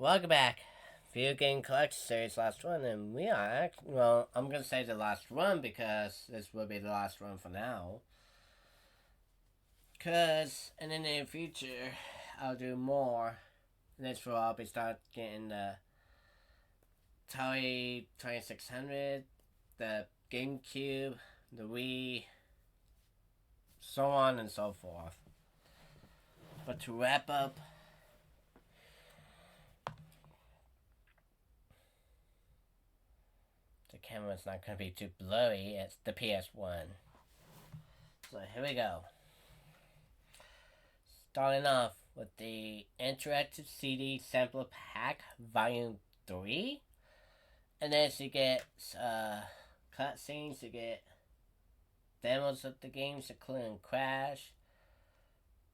Welcome back. Video Game Collection Series last one, and we are well, I'm gonna say the last one because this will be the last one for now. Cause in the near future, I'll do more. This will I'll be start getting the Atari 2600, the GameCube, the Wii, so on and so forth. But to wrap up, the camera's not gonna be too blurry. It's the PS1. So here we go. Starting off with the Interactive CD Sampler Pack Volume 3. And as you get cutscenes, you get demos of the games, including Crash,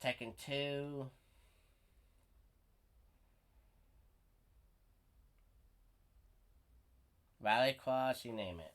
Tekken 2, Rallycross, you name it.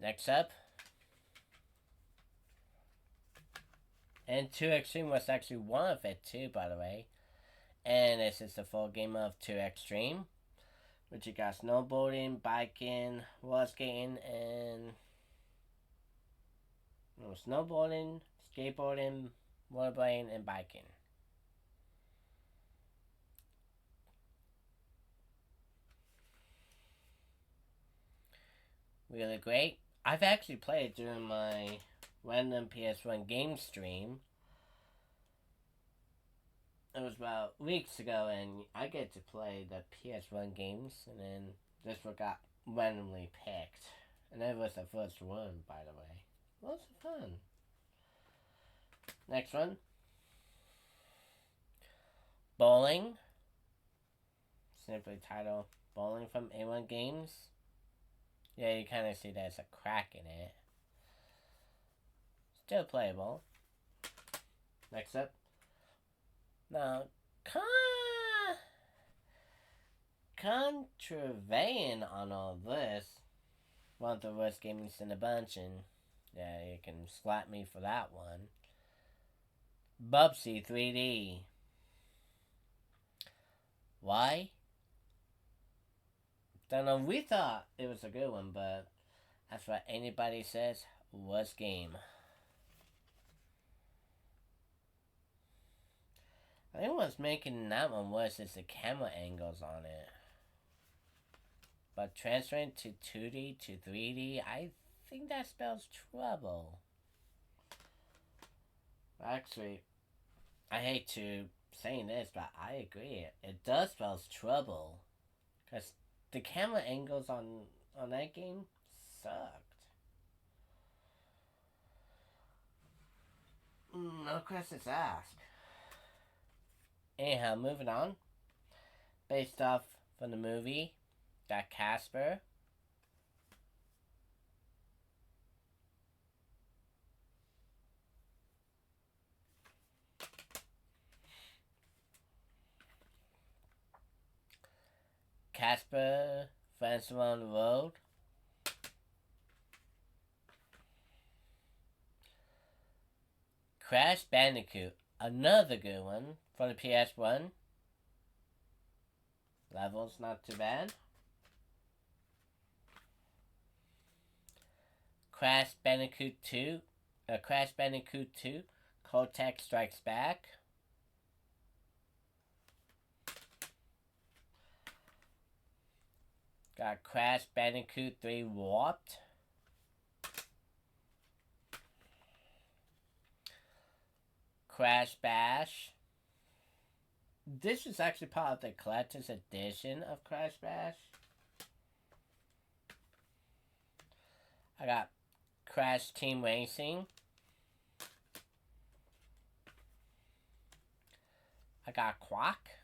Next up, and 2 Extreme was actually one of it too, by the way. And this is the full game of 2 Extreme, which you got snowboarding, biking, roller skating, and snowboarding, skateboarding, rollerblading, and biking. Really great. I've actually played during my random PS1 game stream. It was about weeks ago, and I get to play the PS1 games, and then this one got randomly picked. And it was the first one, by the way. Lots of fun. Next one. Bowling. Simply titled Bowling from A1 Games. Yeah, you kind of see there's a crack in it. Still playable. Next up. Now, contraveying on all this, one of the worst games in the bunch, and yeah, you can slap me for that one. Bubsy 3D. Why? Don't know, we thought it was a good one, but that's what anybody says, worst game. I think what's making that one worse is the camera angles on it. But transferring to 2D to 3D, I think that spells trouble. Actually, I hate to saying this, but I agree. It does spell trouble. Because the camera angles on that game sucked. No questions asked. Anyhow, moving on. Based off from the movie, got Casper. Casper, Friends Around the Road. Crash Bandicoot, another good one for the PS1. Levels not too bad. Crash Bandicoot 2, Crash Bandicoot 2, Cortex Strikes Back. Got Crash Bandicoot 3 Warped. Crash Bash. This is actually part of the collector's edition of Crash Bash. I got Crash Team Racing. I got Quack.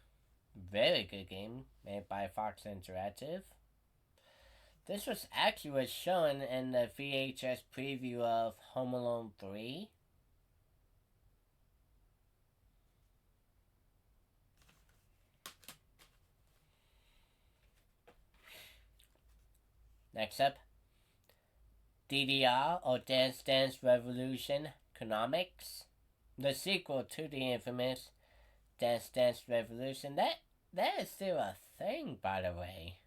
Very good game made by Fox Interactive. This was actually shown in the VHS preview of Home Alone 3. Next up, DDR or Dance Dance Revolution Economics, the sequel to the infamous Dance Dance Revolution. That is still a thing, by the way.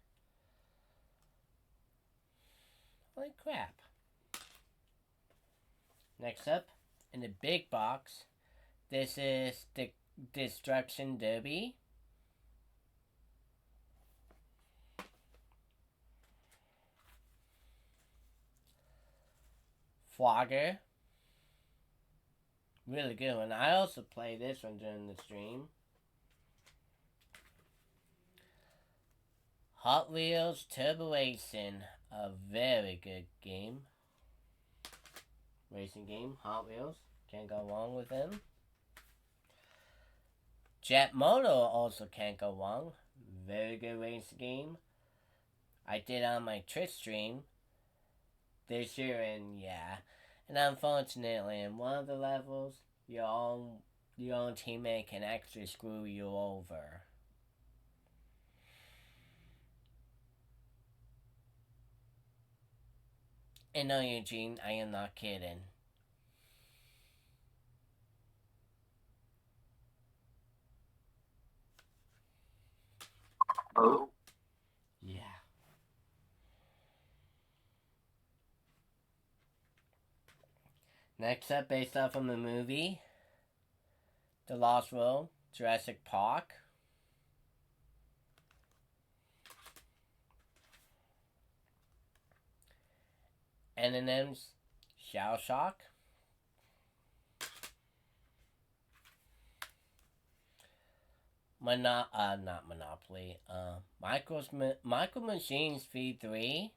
Holy crap. Next up, in the big box, this is the Destruction Derby. Flogger. Really good one. I also played this one during the stream. Hot Wheels Turbo Racing. A very good game. Racing game. Hot Wheels. Can't go wrong with them. Jet Moto also can't go wrong. Very good racing game. I did on my Twitch stream this year, and yeah. And unfortunately, in one of the levels, your own teammate can actually screw you over. And no, Eugene, I am not kidding. Oh. Yeah. Next up, based off of the movie, The Lost World, Jurassic Park. M&M's Shell Shock. Not Monopoly. Micro Machines V3.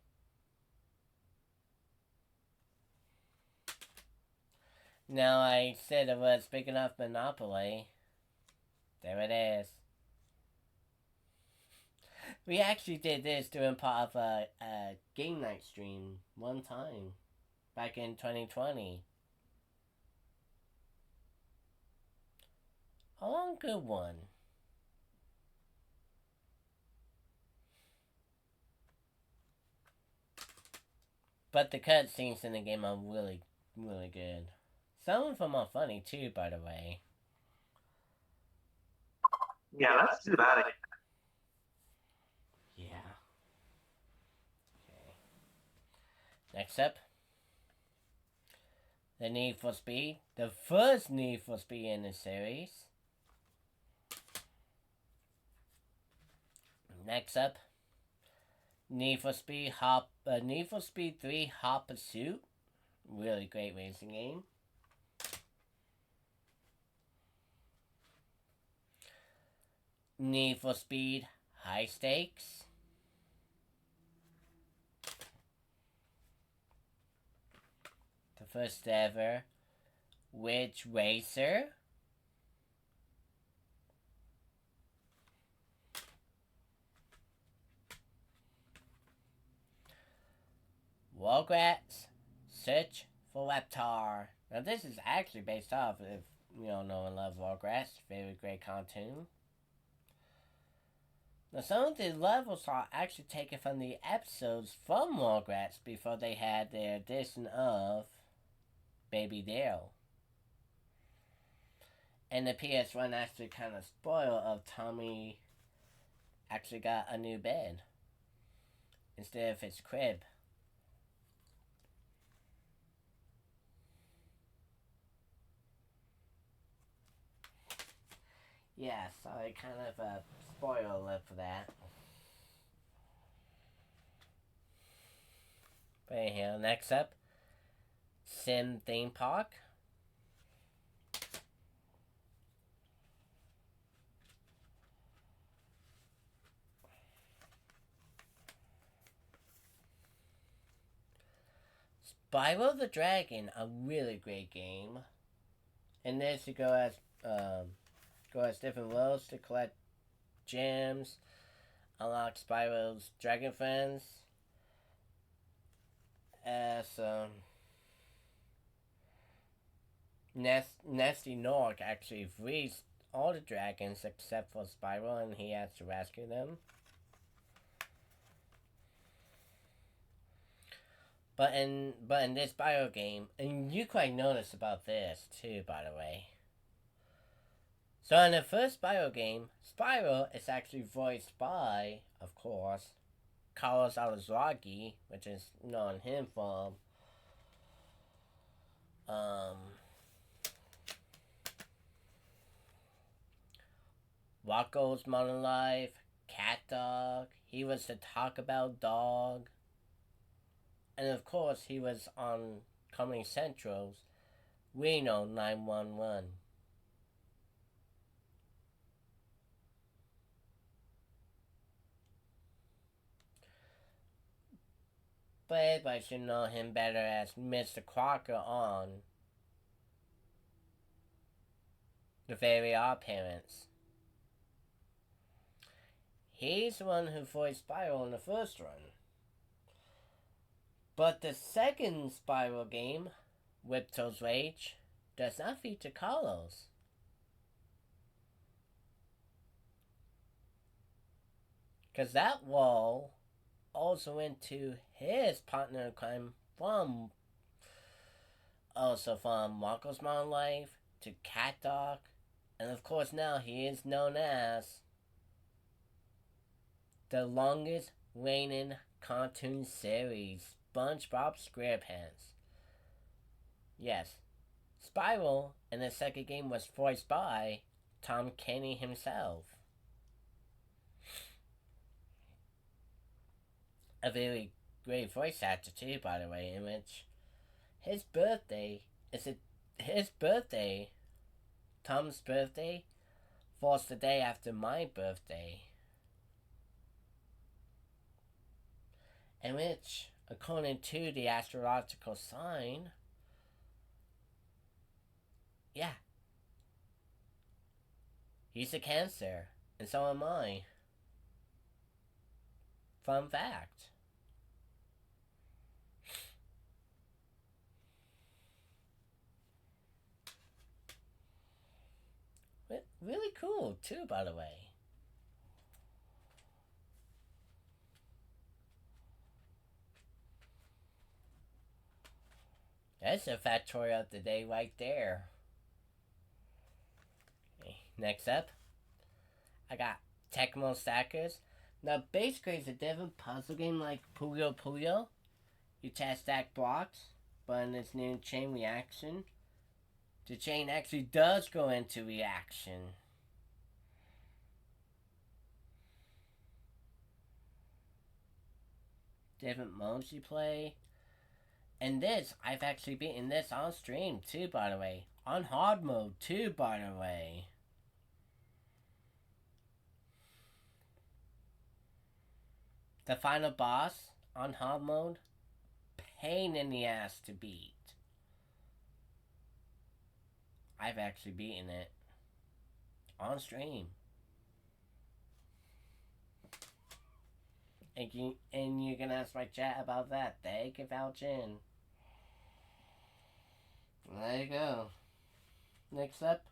Now I said it was big enough Monopoly. There it is. We actually did this during part of a game night stream one time back in 2020. A long good one. But the cutscenes in the game are really, really good. Some of them are funny too, by the way. Yeah, that's too bad. Yeah. Okay. Next up, the Need for Speed. The first Need for Speed in the series. Next up, Need for Speed 3 Hot Pursuit. Really great racing game. Need for Speed High Stakes. The first ever Ridge Racer. Rugrats Search for Reptar. Now this is actually based off, if you don't know and love Rugrats, very great cartoon. Now some of the levels are actually taken from the episodes from Rugrats before they had their addition of Baby Dale. And the PS1 actually kind of spoiled of Tommy actually got a new bed instead of his crib. Yeah, so I kind of spoil alert for that. But anyhow, next up, Sim Theme Park. Spyro the Dragon, a really great game. In this, you go as different worlds to collect gems, unlock Spyro's dragon friends. As Nasty Nork actually frees all the dragons except for Spyro, and he has to rescue them. But in this Spyro game, and you quite notice about this too, by the way. So in the first Spyro game, Spyro is actually voiced by, of course, Carlos Alazraqui, which is known him from um, Rocco's Modern Life, Cat Dog. He was the Talk About Dog, and of course he was on Comedy Central's Reno 911. But everybody should know him better as Mr. Crocker on The Very Odd Parents. He's the one who voiced Spyro in the first run. But the second Spyro game, Whipto's Rage, does not feature Carlos. Because that role also went to his partner in crime from Rocco's Modern Life to Cat Dog, and of course now he is known as the longest reigning cartoon series, SpongeBob SquarePants. Yes, Spyro in the second game was voiced by Tom Kenny himself. A very great voice actor too, by the way, in which his birthday is it his birthday, Tom's birthday, falls the day after my birthday. In which, according to the astrological sign, yeah, he's a Cancer, and so am I. Fun fact. Really cool, too, by the way. That's a factorial of the day right there. Okay, next up, I got Tecmo Stackers. Now, basically, it's a different puzzle game like Puyo Puyo. You test stack blocks, but in this new chain reaction, the chain actually does go into reaction. Different modes you play. And this, I've actually beaten this on stream too, by the way. On hard mode too, by the way. The final boss on hard mode, pain in the ass to beat. I've actually beaten it on stream. And you can ask my chat about that. They can vouch in. There you go. Next up,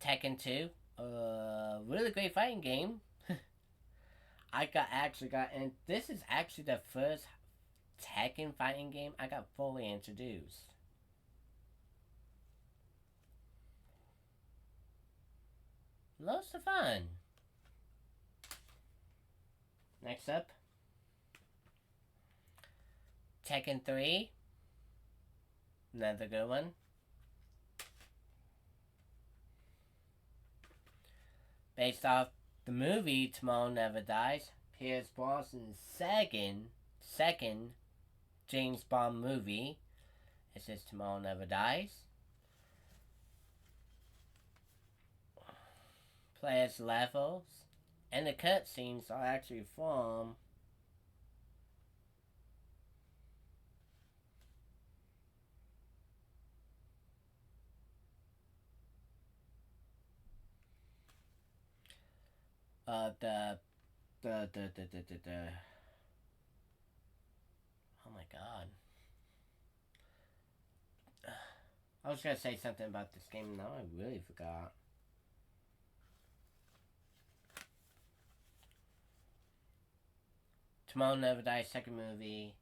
Tekken 2. Really great fighting game. And this is actually the first Tekken fighting game I got fully introduced. Lots of fun. Next up, Tekken 3. Another good one. Based off the movie Tomorrow Never Dies, Pierce Brosnan's second James Bond movie. It says Tomorrow Never Dies. Players levels and the cutscenes are actually from the oh my god. I was gonna say something about this game, now I really forgot. Tomorrow Never Dies second movie.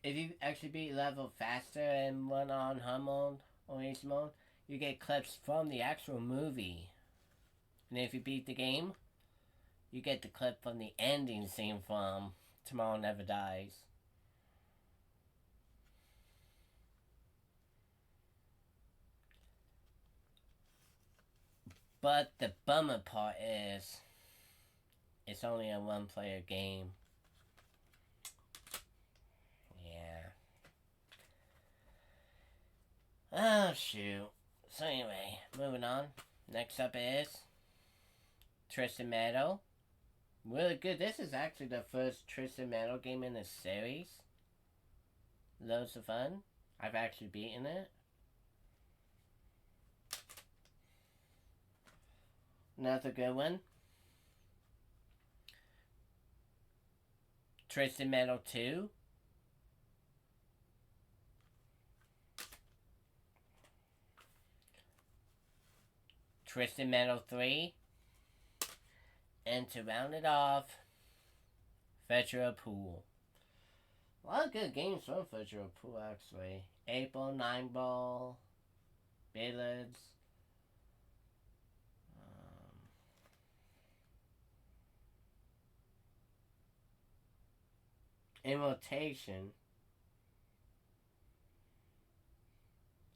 If you actually beat level faster and run on hard mode, on easy mode, you get clips from the actual movie. And if you beat the game, you get the clip from the ending scene from Tomorrow Never Dies. But the bummer part is, it's only a one player game. Yeah. Oh, shoot. So, anyway, moving on. Next up is Tristan Meadow. Really good. This is actually the first Tristan Meadow game in the series. Loads of fun. I've actually beaten it. Another good one. Tristan Meadow 2. Tristan Meadow 3. And to round it off, Virtual Pool. A lot of good games from Virtual Pool, actually. 8 Ball, 9 Ball, Billiards. In rotation.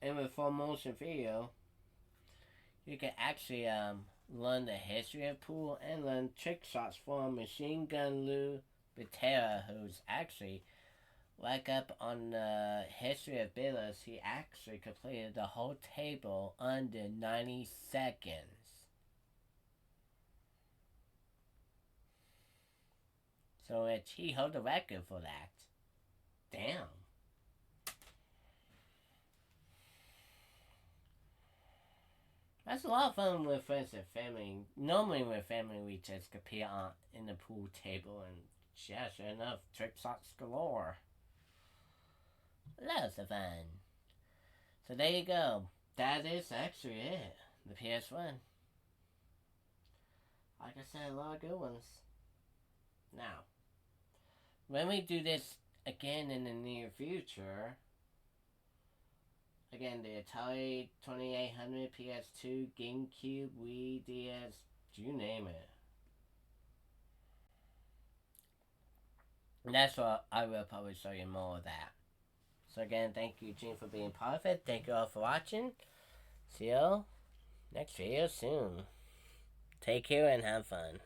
And with full motion video, you can actually learn the history of pool and learn trick shots from Machine Gun Lou Batera, who's actually, like up on the history of billiards, he actually completed the whole table under 90 seconds. So he held the record for that. Damn. That's a lot of fun with friends and family. Normally with family we just compete on in the pool table and yeah, sure enough, trick shots galore. Lots of fun. So there you go. That is actually it. The PS1. Like I said, a lot of good ones. Now, when we do this again in the near future, again, the Atari 2800, PS2, GameCube, Wii, DS, you name it. And that's what I will probably show you more of that. So again, thank you, Gene, for being part of it. Thank you all for watching. See you all next video soon. Take care and have fun.